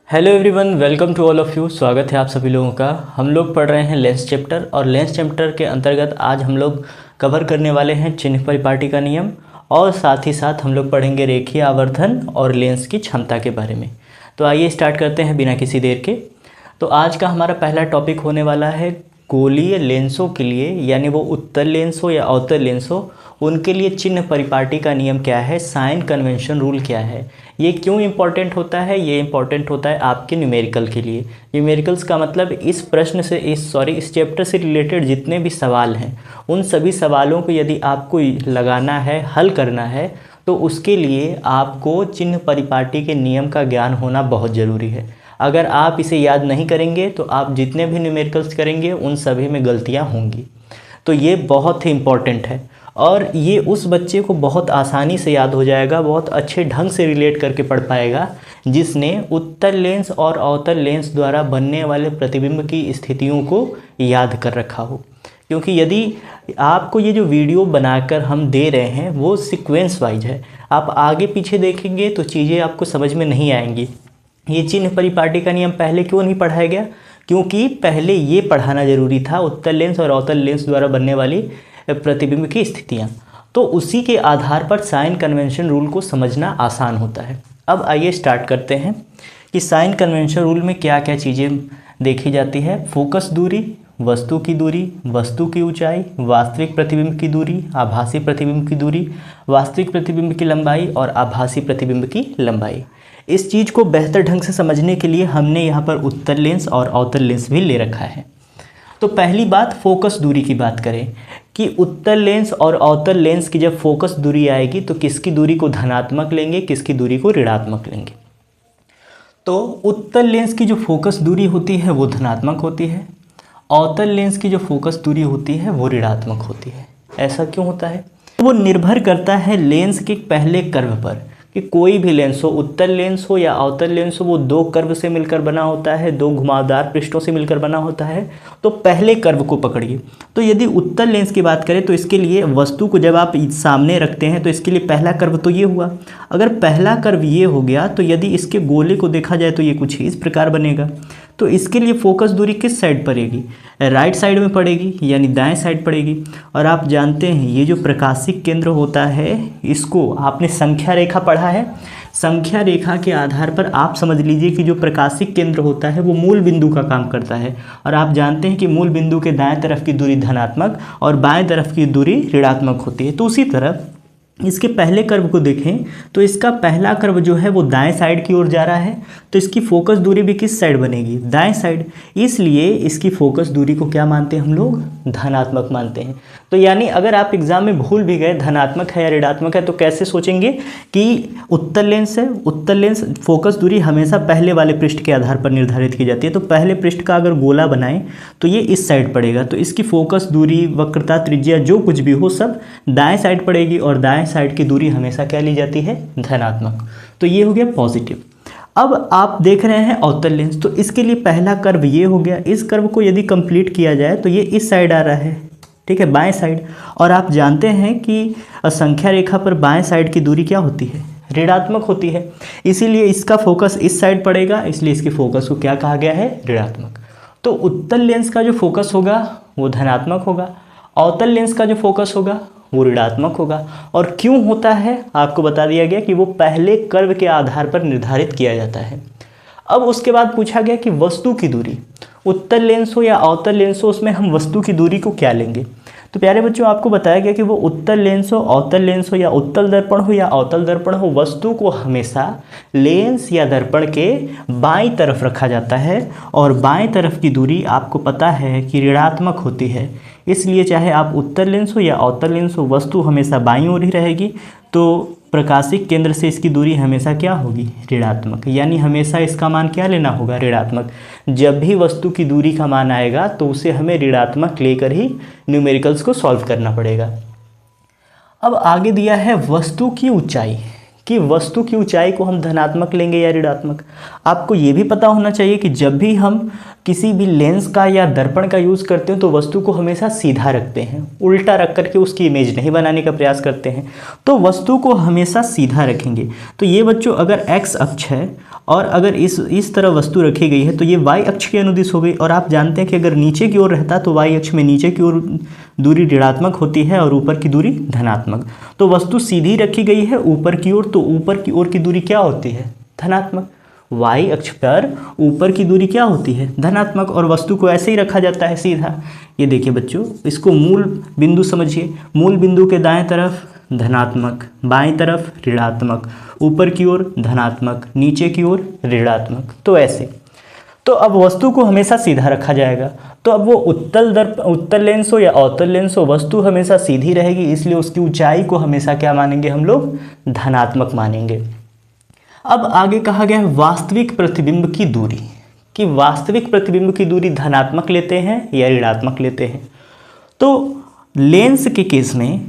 Hello everyone, welcome to all of you. स्वागत है आप सभी लोगों का। हम लोग पढ़ रहे हैं लेंस चैप्टर और लेंस चैप्टर के अंतर्गत आज हम लोग कवर करने वाले हैं चिन्ह परिपाटी का नियम और साथ ही साथ हम लोग पढ़ेंगे रेखीय आवर्धन और लेंस की क्षमता के बारे में। तो आइए स्टार्ट करते हैं बिना किसी देर के। तो आज का हमारा पहला टॉपिक होने वाला है गोलीय लेंसों के लिए, यानी वो उत्तल लेंस हो या अवतल लेंस हो, उनके लिए चिन्ह परिपाटी का नियम क्या है, साइन कन्वेंशन रूल क्या है, ये क्यों इम्पॉर्टेंट होता है। ये इम्पॉर्टेंट होता है आपके न्यूमेरिकल के लिए। न्यूमेरिकल्स का मतलब इस प्रश्न से इस चैप्टर से रिलेटेड जितने भी सवाल हैं उन सभी सवालों को यदि आपको लगाना है, हल करना है, तो उसके लिए आपको चिन्ह परिपाटी के नियम का ज्ञान होना बहुत ज़रूरी है। अगर आप इसे याद नहीं करेंगे तो आप जितने भी न्यूमेरिकल्स करेंगे उन सभी में गलतियाँ होंगी। तो ये बहुत ही इम्पॉर्टेंट है और ये उस बच्चे को बहुत आसानी से याद हो जाएगा, बहुत अच्छे ढंग से रिलेट करके पढ़ पाएगा जिसने उत्तल लेंस और अवतल लेंस द्वारा बनने वाले प्रतिबिंब की स्थितियों को याद कर रखा हो। क्योंकि यदि आपको ये जो वीडियो बनाकर हम दे रहे हैं वो सीक्वेंस वाइज है, आप आगे पीछे देखेंगे तो चीज़ें आपको समझ में नहीं आएंगी। ये चिन्ह परिपाटी का नियम पहले क्यों नहीं पढ़ाया गया? क्योंकि पहले ये पढ़ाना ज़रूरी था उत्तल लेंस और अवतल लेंस द्वारा बनने वाली प्रतिबिंब की स्थितियाँ। तो उसी के आधार पर साइन कन्वेंशन रूल को समझना आसान होता है। अब आइए स्टार्ट करते हैं कि साइन कन्वेंशन रूल में क्या क्या चीज़ें देखी जाती है। फोकस दूरी, वस्तु की दूरी, वस्तु की ऊंचाई, वास्तविक प्रतिबिंब की दूरी, आभासी प्रतिबिंब की दूरी, वास्तविक प्रतिबिंब की लंबाई और आभासी प्रतिबिंब की लंबाई। इस चीज़ को बेहतर ढंग से समझने के लिए हमने यहाँ पर उत्तल लेंस और अवतल लेंस भी ले रखा है। तो पहली बात फोकस दूरी की बात करें कि उत्तल लेंस और अवतल लेंस की जब फोकस दूरी आएगी तो किसकी दूरी को धनात्मक लेंगे, किसकी दूरी को ऋणात्मक लेंगे। तो उत्तल लेंस की जो फोकस दूरी होती है वो धनात्मक होती है, अवतल लेंस की जो फोकस दूरी होती है वो ऋणात्मक होती है। ऐसा क्यों होता है? वो निर्भर करता है लेंस के पहले कर्व पर कि कोई भी लेंस हो, उत्तल लेंस हो या अवतल लेंस हो, वो दो कर्व से मिलकर बना होता है, दो घुमावदार पृष्ठों से मिलकर बना होता है। तो पहले कर्व को पकड़िए। तो यदि उत्तल लेंस की बात करें तो इसके लिए वस्तु को जब आप सामने रखते हैं तो इसके लिए पहला कर्व तो ये हुआ। अगर पहला कर्व ये हो गया तो यदि इसके गोले को देखा जाए तो ये कुछ इस प्रकार बनेगा। तो इसके लिए फोकस दूरी किस साइड पड़ेगी? राइट साइड में पड़ेगी, यानी दाएं साइड पड़ेगी। और आप जानते हैं ये जो प्रकाशिक केंद्र होता है इसको आपने संख्या रेखा पढ़ा है। संख्या रेखा के आधार पर आप समझ लीजिए कि जो प्रकाशिक केंद्र होता है वो मूल बिंदु का काम करता है। और आप जानते हैं कि मूल बिंदु के दाएं तरफ की दूरी धनात्मक और बाएं तरफ की दूरी ऋणात्मक होती है। तो उसी तरह इसके पहले कर्व को देखें तो इसका पहला कर्व जो है वो दाएं साइड की ओर जा रहा है, तो इसकी फोकस दूरी भी किस साइड बनेगी? दाएं साइड। इसलिए इसकी फोकस दूरी को क्या मानते हैं हम लोग? धनात्मक मानते हैं। तो यानी अगर आप एग्जाम में भूल भी गए धनात्मक है या ऋणात्मक है तो कैसे सोचेंगे कि उत्तल लेंस है, उत्तल लेंस फोकस दूरी हमेशा पहले वाले पृष्ठ के आधार पर निर्धारित की जाती है। तो पहले पृष्ठ का अगर गोला बनाएं तो ये इस साइड पड़ेगा, तो इसकी फोकस दूरी, वक्रता, त्रिज्या जो कुछ भी हो सब दाएं साइड पड़ेगी और दाएं साइड की दूरी हमेशा क्या ली जाती है? धनात्मक। तो ये हो गया पॉजिटिव। अब आप देख रहे हैं अवतल लेंस, तो इसके लिए पहला कर्व ये हो गया। इस कर्व को यदि कंप्लीट किया जाए तो ये इस साइड आ रहा है, ठीक है, बाएं साइड। और आप जानते हैं कि संख्या रेखा पर बाएं साइड की दूरी क्या होती है? ऋणात्मक होती है। इसीलिए इसका फोकस इस साइड पड़ेगा, इसलिए इसकी फोकस को क्या कहा गया है? ऋणात्मक। तो उत्तल लेंस का जो फोकस होगा वो धनात्मक होगा, अवतल लेंस का जो फोकस होगा वो ऋणात्मक होगा। और क्यों होता है आपको बता दिया गया कि वो पहले कर्व के आधार पर निर्धारित किया जाता है। अब उसके बाद पूछा गया कि वस्तु की दूरी, उत्तल लेंस हो या अवतल लेंस हो, उसमें हम वस्तु की दूरी को क्या लेंगे? तो प्यारे बच्चों आपको बताया गया कि वो उत्तल लेंस हो, अवतल लेंस हो या उत्तल दर्पण हो या अवतल दर्पण हो, वस्तु को हमेशा लेंस या दर्पण के बाईं तरफ रखा जाता है और बाईं तरफ की दूरी आपको पता है कि ऋणात्मक होती है। इसलिए चाहे आप उत्तल लेंस हो या अवतल लेंस हो, वस्तु हमेशा बाईं ओर ही रहेगी। तो प्रकाशिक केंद्र से इसकी दूरी हमेशा क्या होगी? ऋणात्मक। यानी हमेशा इसका मान क्या लेना होगा? ऋणात्मक। जब भी वस्तु की दूरी का मान आएगा तो उसे हमें ऋणात्मक लेकर ही न्यूमेरिकल्स को सॉल्व करना पड़ेगा। अब आगे दिया है वस्तु की ऊंचाई, कि वस्तु की ऊंचाई को हम धनात्मक लेंगे या ऋणात्मक। आपको ये भी पता होना चाहिए कि जब भी हम किसी भी लेंस का या दर्पण का यूज़ करते हैं तो वस्तु को हमेशा सीधा रखते हैं, उल्टा रख करके उसकी इमेज नहीं बनाने का प्रयास करते हैं। तो वस्तु को हमेशा सीधा रखेंगे। तो ये बच्चों अगर एक्स अक्ष है और अगर इस तरह वस्तु रखी गई है तो ये y अक्ष के अनुदिश हो गई। और आप जानते हैं कि अगर नीचे की ओर रहता तो y अक्ष में नीचे की ओर दूरी ऋणात्मक होती है और ऊपर की दूरी धनात्मक। तो वस्तु सीधी रखी गई है ऊपर की ओर, तो ऊपर की ओर की दूरी क्या होती है? धनात्मक। y अक्ष पर ऊपर की दूरी क्या होती है? धनात्मक। और वस्तु को ऐसे ही रखा जाता है सीधा। ये देखिए बच्चों, इसको मूल बिंदु समझिए। मूल बिंदु के दाएं तरफ धनात्मक, बाएं तरफ ऋणात्मक, ऊपर की ओर धनात्मक, नीचे की ओर ऋणात्मक। तो ऐसे। तो अब वस्तु को हमेशा सीधा रखा जाएगा। तो अब वो उत्तल लेंस हो या अवतल लेंस हो, वस्तु हमेशा सीधी रहेगी, इसलिए उसकी ऊंचाई को हमेशा क्या मानेंगे हम लोग? धनात्मक मानेंगे। अब आगे कहा गया है वास्तविक प्रतिबिंब की दूरी, कि वास्तविक प्रतिबिंब की दूरी धनात्मक लेते हैं या ऋणात्मक लेते हैं। तो लेंस के केस में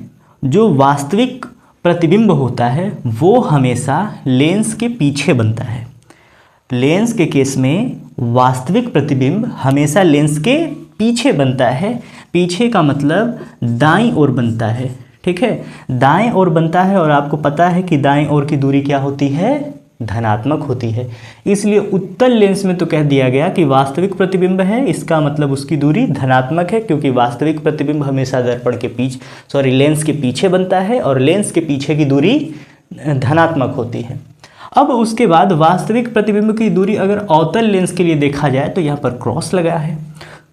जो वास्तविक प्रतिबिंब होता है वो हमेशा लेंस के पीछे बनता है। लेंस के केस में वास्तविक प्रतिबिंब हमेशा लेंस के पीछे बनता है। पीछे का मतलब दाईं ओर बनता है, ठीक है, दाएं ओर बनता है। और आपको पता है कि दाएं ओर की दूरी क्या होती है? धनात्मक होती है। इसलिए उत्तल लेंस में तो कह दिया गया कि वास्तविक प्रतिबिंब है, इसका मतलब उसकी दूरी धनात्मक है, क्योंकि वास्तविक प्रतिबिंब हमेशा दर्पण के पीछे लेंस के पीछे बनता है और लेंस के पीछे की दूरी धनात्मक होती है। अब उसके बाद वास्तविक प्रतिबिंब की दूरी अगर अवतल लेंस के लिए देखा जाए तो यहाँ पर क्रॉस लगा है।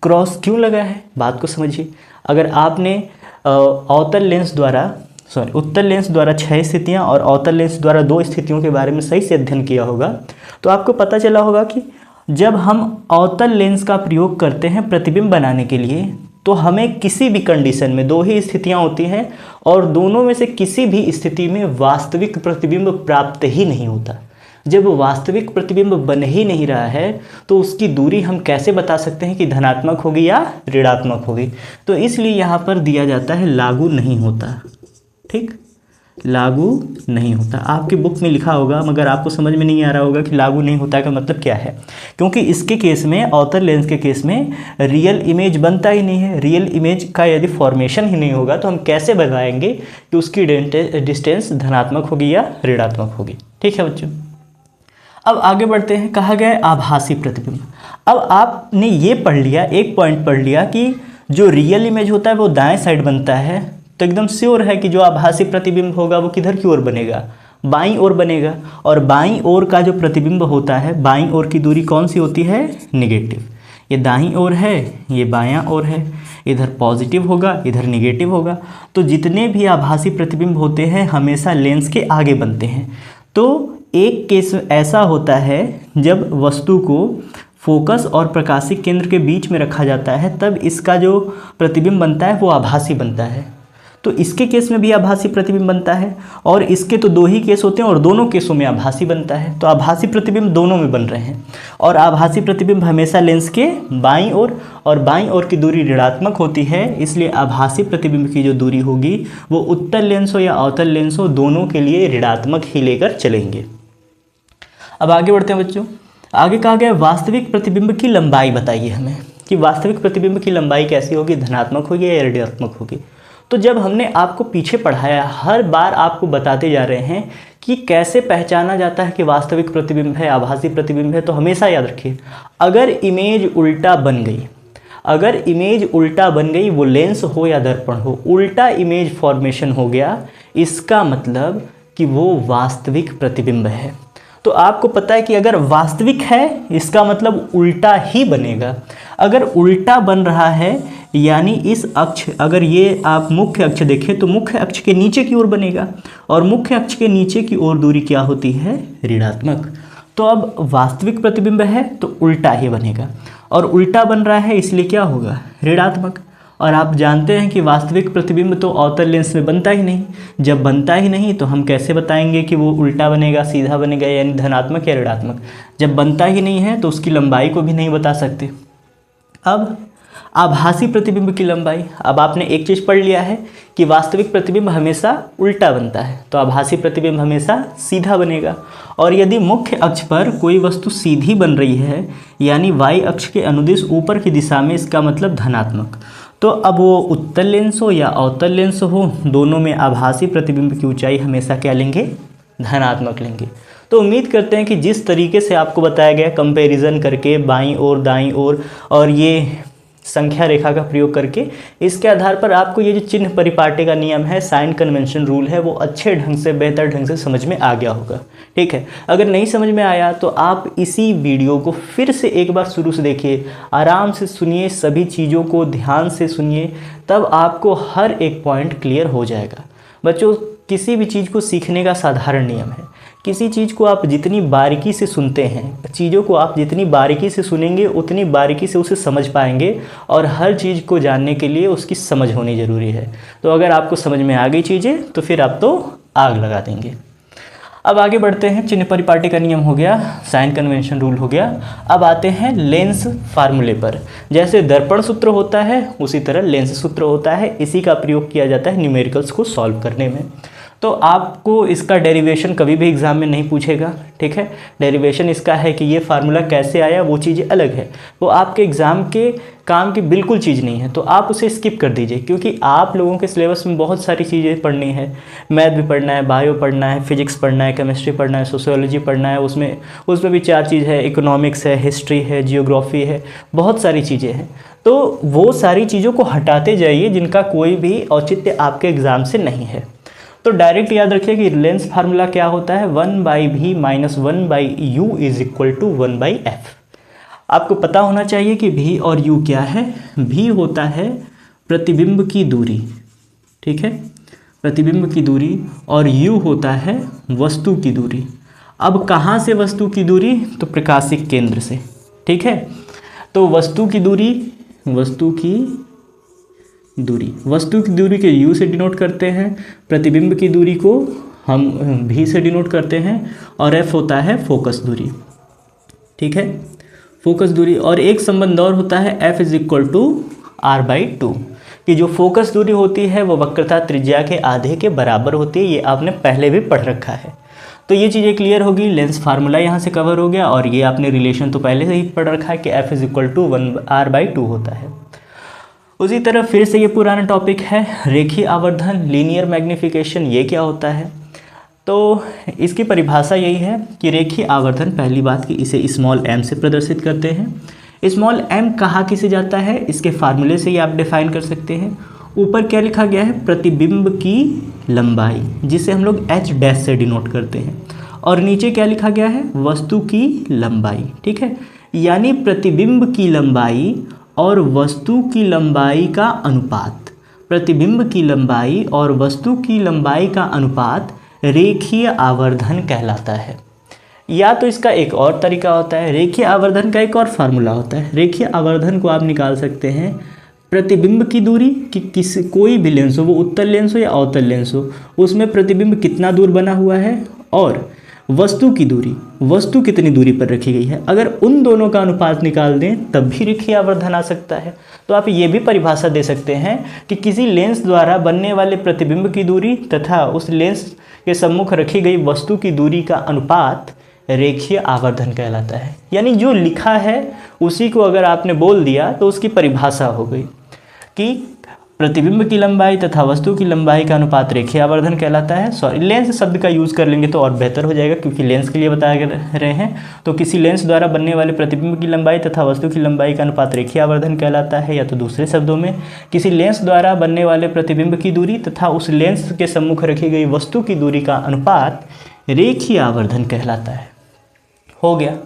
क्रॉस क्यों लगा है? बात को समझिए। अगर आपने उत्तल लेंस द्वारा 6 स्थितियां और अवतल लेंस द्वारा 2 स्थितियों के बारे में सही से अध्ययन किया होगा तो आपको पता चला होगा कि जब हम अवतल लेंस का प्रयोग करते हैं प्रतिबिंब बनाने के लिए तो हमें किसी भी कंडीशन में 2 ही स्थितियां होती हैं और दोनों में से किसी भी स्थिति में वास्तविक प्रतिबिंब प्राप्त ही नहीं होता। जब वास्तविक प्रतिबिंब बन ही नहीं रहा है तो उसकी दूरी हम कैसे बता सकते हैं कि धनात्मक होगी या ऋणात्मक होगी? तो इसलिए यहाँ पर दिया जाता है लागू नहीं होता। ठीक, लागू नहीं होता। आपकी बुक में लिखा होगा मगर आपको समझ में नहीं आ रहा होगा कि लागू नहीं होता का मतलब क्या है, क्योंकि इसके केस में अवतल लेंस के केस में रियल इमेज बनता ही नहीं है। रियल इमेज का यदि फॉर्मेशन ही नहीं होगा तो हम कैसे बताएंगे कि उसकी डिस्टेंस धनात्मक होगी या ऋणात्मक होगी? ठीक है बच्चों, अब आगे बढ़ते हैं। कहा गया आभासी प्रतिबिंब। अब आपने ये पढ़ लिया, एक पॉइंट पढ़ लिया कि जो रियल इमेज होता है वो दाएं साइड बनता है, तो एकदम श्योर है कि जो आभासी प्रतिबिंब होगा वो किधर की ओर बनेगा? बाईं ओर बनेगा। और बाईं ओर का जो प्रतिबिंब होता है, बाईं ओर की दूरी कौन सी होती है? नेगेटिव। ये दाईं ओर है, ये बायां ओर है, इधर पॉजिटिव होगा, इधर नेगेटिव होगा। तो जितने भी आभासी प्रतिबिंब होते हैं हमेशा लेंस के आगे बनते हैं। तो एक केस ऐसा होता है जब वस्तु को फोकस और प्रकाशिक केंद्र के बीच में रखा जाता है, तब इसका जो प्रतिबिंब बनता है वो आभासी बनता है। तो इसके केस में भी आभासी प्रतिबिंब बनता है और इसके तो 2 ही केस होते हैं और दोनों केसों में आभासी बनता है। तो आभासी प्रतिबिंब दोनों में बन रहे हैं और आभासी प्रतिबिंब हमेशा लेंस के बाईं ओर और बाईं ओर की दूरी ऋणात्मक होती है। इसलिए आभासी प्रतिबिंब की जो दूरी होगी वो उत्तल लेंस हो या अवतल लेंस हो, दोनों के लिए ऋणात्मक ही लेकर चलेंगे। अब आगे बढ़ते हैं बच्चों। आगे कहा गया वास्तविक प्रतिबिंब की लंबाई बताइए हमें कि वास्तविक प्रतिबिंब की लंबाई कैसी होगी? धनात्मक होगी या ऋणात्मक होगी? तो जब हमने आपको पीछे पढ़ाया, हर बार आपको बताते जा रहे हैं कि कैसे पहचाना जाता है कि वास्तविक प्रतिबिंब है, आभासी प्रतिबिंब है। तो हमेशा याद रखिए, अगर इमेज उल्टा बन गई, अगर इमेज उल्टा बन गई, वो लेंस हो या दर्पण हो, उल्टा इमेज फॉर्मेशन हो गया, इसका मतलब कि वो वास्तविक प्रतिबिंब है। तो आपको पता है कि अगर वास्तविक है इसका मतलब उल्टा ही बनेगा। अगर उल्टा बन रहा है यानी इस अक्ष, अगर ये आप मुख्य अक्ष देखें तो मुख्य अक्ष के नीचे की ओर बनेगा और मुख्य अक्ष के नीचे की ओर दूरी क्या होती है? ऋणात्मक। तो अब वास्तविक प्रतिबिंब है तो उल्टा ही बनेगा और उल्टा बन रहा है इसलिए क्या होगा? ऋणात्मक। और आप जानते हैं कि वास्तविक प्रतिबिंब तो अवतल लेंस में बनता ही नहीं। जब बनता ही नहीं तो हम कैसे बताएंगे कि वो उल्टा बनेगा, सीधा बनेगा, यानी धनात्मक या ऋणात्मक? जब बनता ही नहीं है तो उसकी लंबाई को भी नहीं बता सकते। अब आभासी प्रतिबिंब की लंबाई, अब आपने एक चीज़ पढ़ लिया है कि वास्तविक प्रतिबिंब हमेशा उल्टा बनता है, तो आभासी प्रतिबिंब हमेशा सीधा बनेगा। और यदि मुख्य अक्ष पर कोई वस्तु सीधी बन रही है यानी y अक्ष के अनुदिश ऊपर की दिशा में, इसका मतलब धनात्मक। तो अब वो उत्तल लेंस हो या अवतल लेंस हो, दोनों में आभासी प्रतिबिंब की ऊंचाई हमेशा क्या लेंगे? धनात्मक लेंगे। तो तो उम्मीद करते हैं कि जिस तरीके से आपको बताया गया कंपैरिजन करके बाईं ओर दाईं ओर और ये संख्या रेखा का प्रयोग करके, इसके आधार पर आपको ये जो चिन्ह परिपाटी का नियम है, साइन कन्वेंशन रूल है, वो अच्छे ढंग से बेहतर ढंग से समझ में आ गया होगा। ठीक है, अगर नहीं समझ में आया तो आप इसी वीडियो को फिर से एक बार शुरू से देखिए, आराम से सुनिए, सभी चीज़ों को ध्यान से सुनिए, तब आपको हर एक पॉइंट क्लियर हो जाएगा। बच्चों, किसी भी चीज़ को सीखने का साधारण नियम है, किसी चीज़ को आप जितनी बारीकी से सुनते हैं, चीज़ों को आप जितनी बारीकी से सुनेंगे उतनी बारीकी से उसे समझ पाएंगे, और हर चीज़ को जानने के लिए उसकी समझ होनी ज़रूरी है। तो अगर आपको समझ में आ गई चीज़ें तो फिर आप तो आग लगा देंगे। अब आगे बढ़ते हैं। चिन्ह परिपाटी का नियम हो गया, साइन कन्वेंशन रूल हो गया। अब आते हैं लेंस फार्मूले पर। जैसे दर्पण सूत्र होता है उसी तरह लेंस सूत्र होता है, इसी का प्रयोग किया जाता है न्यूमेरिकल्स को सॉल्व करने में। तो आपको इसका डेरिवेशन कभी भी एग्जाम में नहीं पूछेगा। ठीक है, डेरिवेशन इसका है कि ये फार्मूला कैसे आया, वो चीज़ें अलग है, वो आपके एग्ज़ाम के काम की बिल्कुल चीज़ नहीं है, तो आप उसे स्किप कर दीजिए, क्योंकि आप लोगों के सिलेबस में बहुत सारी चीज़ें पढ़नी है। मैथ भी पढ़ना है, बायो पढ़ना है, फिजिक्स पढ़ना है, केमिस्ट्री पढ़ना है, सोशियोलॉजी पढ़ना है, उसमें भी 4 चीज़ है, इकोनॉमिक्स है, हिस्ट्री है, जियोग्राफी है, बहुत सारी चीज़ें हैं। तो वो सारी चीज़ों को हटाते जाइए जिनका कोई भी औचित्य आपके एग्ज़ाम से नहीं है। तो डायरेक्ट याद रखिए कि लेंस फार्मूला क्या होता है, 1/v - 1/u = 1/f। आपको पता होना चाहिए कि v और u क्या है। v होता है प्रतिबिंब की दूरी, ठीक है, प्रतिबिंब की दूरी, और u होता है वस्तु की दूरी। अब कहाँ से वस्तु की दूरी, तो प्रकाशिक केंद्र से। ठीक है, तो वस्तु की दूरी के u से डिनोट करते हैं, प्रतिबिंब की दूरी को हम v से डिनोट करते हैं, और f होता है फोकस दूरी। ठीक है, फोकस दूरी। और एक संबंध और होता है f = r/2, कि जो फोकस दूरी होती है वो वक्रता त्रिज्या के आधे के बराबर होती है। ये आपने पहले भी पढ़ रखा है। तो ये चीज़ें क्लियर होगी, लेंस फार्मूला यहाँ से कवर हो गया, और ये आपने रिलेशन तो पहले से ही पढ़ रखा है कि f = 1r/2 होता है। उसी तरह फिर से ये पुराना टॉपिक है, रेखीय आवर्धन, लीनियर मैग्नीफिकेशन। ये क्या होता है, तो इसकी परिभाषा यही है कि रेखीय आवर्धन, पहली बात कि इसे m से प्रदर्शित करते हैं। m कहाँ किसे जाता है, इसके फार्मूले से ही आप डिफाइन कर सकते हैं। ऊपर क्या लिखा गया है, प्रतिबिंब की लंबाई, जिसे हम लोग h' से डिनोट करते हैं, और नीचे क्या लिखा गया है, वस्तु की लंबाई। ठीक है, यानी प्रतिबिंब की लंबाई और वस्तु की लंबाई का अनुपात, प्रतिबिंब की लंबाई और वस्तु की लंबाई का अनुपात रेखीय आवर्धन कहलाता है। या तो इसका एक और तरीका होता है, रेखीय आवर्धन का एक और फार्मूला होता है। रेखीय आवर्धन को आप निकाल सकते हैं प्रतिबिंब की दूरी, कि कोई भी लेंस हो, वो उत्तल लेंस हो या अवतल लेंस हो, उसमें प्रतिबिंब कितना दूर बना हुआ है, और वस्तु की दूरी, वस्तु कितनी दूरी पर रखी गई है। अगर उन दोनों का अनुपात निकाल दें तब भी रेखीय आवर्धन आ सकता है। तो आप ये भी परिभाषा दे सकते हैं कि किसी लेंस द्वारा बनने वाले प्रतिबिंब की दूरी तथा उस लेंस के सम्मुख रखी गई वस्तु की दूरी का अनुपात रेखीय आवर्धन कहलाता है। यानी जो लिखा है उसी को अगर आपने बोल दिया तो उसकी परिभाषा हो गई कि प्रतिबिंब की लंबाई तथा वस्तु की लंबाई का अनुपात रेखीय आवर्धन कहलाता है। सॉरी, लेंस शब्द का यूज़ कर लेंगे तो और बेहतर हो जाएगा, क्योंकि लेंस के लिए बताया रहे हैं। तो किसी लेंस द्वारा बनने वाले प्रतिबिंब की लंबाई तथा वस्तु की लंबाई का अनुपात रेखीय आवर्धन कहलाता है। या तो दूसरे शब्दों में, किसी लेंस द्वारा बनने वाले प्रतिबिंब की दूरी तथा उस लेंस के सम्मुख रखी गई वस्तु की दूरी का अनुपात रेखीय आवर्धन कहलाता है। हो गया।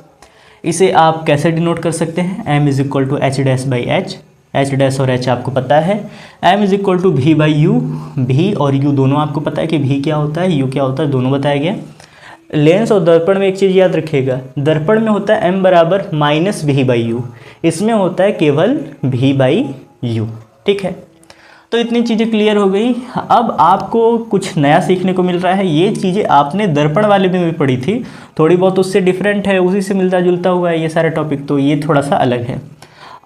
इसे आप कैसे डिनोट कर सकते हैं, m = h'/h, h' और h आपको पता है। m = v/u, v और u दोनों आपको पता है कि v क्या होता है, u क्या होता है, दोनों बताया गया। लेंस और दर्पण में एक चीज़ याद रखिएगा, दर्पण में होता है m = -v/u, इसमें होता है केवल v/u। ठीक है, तो इतनी चीज़ें क्लियर हो गई। अब आपको कुछ नया सीखने को मिल रहा है। ये चीज़ें आपने दर्पण वाले में भी पढ़ी थी, थोड़ी बहुत उससे डिफरेंट है, उसी से मिलता जुलता हुआ है ये सारा टॉपिक, तो ये थोड़ा सा अलग है।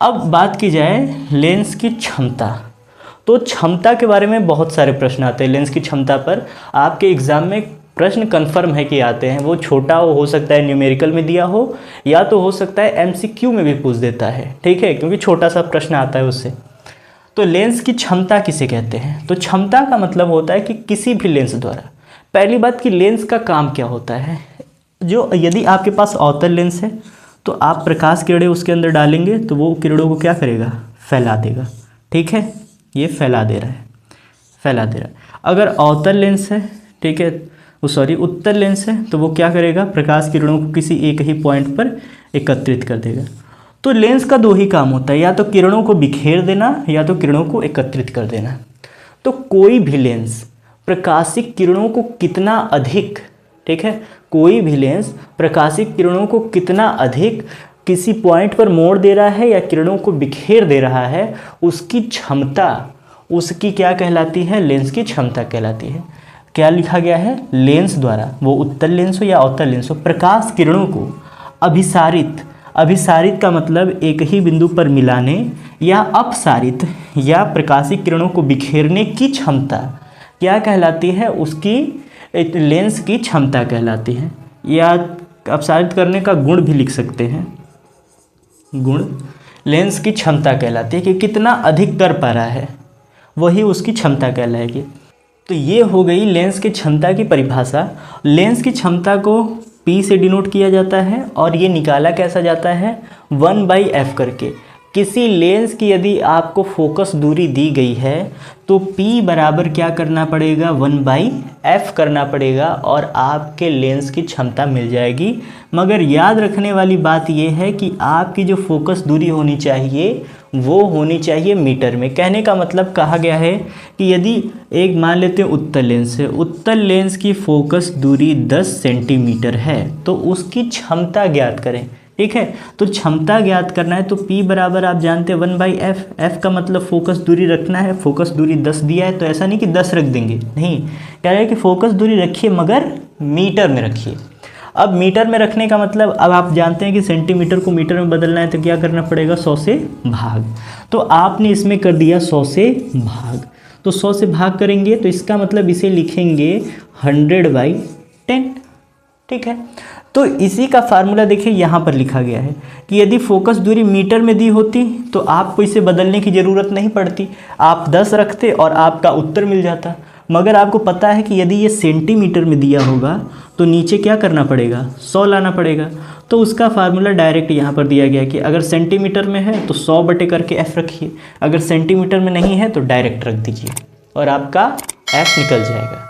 अब बात की जाए लेंस की क्षमता, तो क्षमता के बारे में बहुत सारे प्रश्न आते हैं। लेंस की क्षमता पर आपके एग्ज़ाम में प्रश्न कन्फर्म है कि आते हैं। वो छोटा हो सकता है न्यूमेरिकल में दिया हो, या तो हो सकता है MCQ में भी पूछ देता है। ठीक है, क्योंकि छोटा सा प्रश्न आता है उससे। तो लेंस की क्षमता किसे कहते हैं, तो क्षमता का मतलब होता है कि किसी भी लेंस द्वारा, पहली बात कि लेंस का काम क्या होता है, जो यदि आपके पास अवतल लेंस है तो आप प्रकाश किरणें उसके अंदर डालेंगे तो वो किरणों को क्या करेगा, फैला देगा। ठीक है, ये फैला दे रहा है, फैला दे रहा है। अगर अवतल लेंस है, ठीक है, वो सॉरी उत्तल लेंस है, तो वो क्या करेगा, प्रकाश किरणों को किसी एक ही पॉइंट पर एकत्रित कर देगा। तो लेंस का दो ही काम होता है, या तो किरणों को बिखेर देना या तो किरणों को एकत्रित कर देना। तो कोई भी लेंस प्रकाशिक किरणों को कितना अधिक, ठीक है, कोई भी लेंस प्रकाशिक किरणों को कितना अधिक किसी पॉइंट पर मोड़ दे रहा है या किरणों को बिखेर दे रहा है, उसकी क्षमता, उसकी क्या कहलाती है, लेंस की क्षमता कहलाती है। क्या लिखा गया है, लेंस द्वारा, वो उत्तल लेंस हो या अवतल लेंस हो, प्रकाश किरणों को अभिसारित, अभिसारित का मतलब एक ही बिंदु पर मिलाने, या अपसारित या प्रकाशिक किरणों को बिखेरने की क्षमता क्या कहलाती है, उसकी लेंस की क्षमता कहलाती है। या अपसारित करने का गुण भी लिख सकते हैं, गुण लेंस की क्षमता कहलाती है कि कितना अधिक कर पा रहा है, वही उसकी क्षमता कहलाएगी। तो ये हो गई लेंस की क्षमता की परिभाषा। लेंस की क्षमता को P से डिनोट किया जाता है और ये निकाला कैसा जाता है, 1/f करके। किसी लेंस की यदि आपको फोकस दूरी दी गई है तो P बराबर क्या करना पड़ेगा, 1/f करना पड़ेगा और आपके लेंस की क्षमता मिल जाएगी। मगर याद रखने वाली बात यह है कि आपकी जो फोकस दूरी होनी चाहिए वो होनी चाहिए मीटर में। कहने का मतलब कहा गया है कि यदि एक मान लेते हैं उत्तल लेंस है, उत्तल लेंस की फोकस दूरी 10 सेंटीमीटर है तो उसकी क्षमता ज्ञात करें। ठीक है, तो क्षमता ज्ञात करना है तो P बराबर आप जानते हैं 1/f। f का मतलब फोकस दूरी रखना है, फोकस दूरी 10 दिया है तो ऐसा नहीं कि 10 रख देंगे, नहीं, कह रहे हैं कि फोकस दूरी रखिए मगर मीटर में रखिए। अब मीटर में रखने का मतलब, अब आप जानते हैं कि सेंटीमीटर को मीटर में बदलना है तो क्या करना पड़ेगा, 100 से भाग। तो आपने इसमें कर दिया 100 से भाग, तो 100 से भाग करेंगे तो इसका मतलब इसे लिखेंगे 100/10। ठीक है, तो इसी का फार्मूला देखिए यहाँ पर लिखा गया है कि यदि फोकस दूरी मीटर में दी होती तो आपको इसे बदलने की ज़रूरत नहीं पड़ती, आप 10 रखते और आपका उत्तर मिल जाता। मगर आपको पता है कि यदि ये सेंटीमीटर में दिया होगा तो नीचे क्या करना पड़ेगा, 100 लाना पड़ेगा। तो उसका फार्मूला डायरेक्ट यहाँ पर दिया गया कि अगर सेंटीमीटर में है तो 100 बटे करके f रखिए, अगर सेंटीमीटर में नहीं है तो डायरेक्ट रख दीजिए और आपका f निकल जाएगा।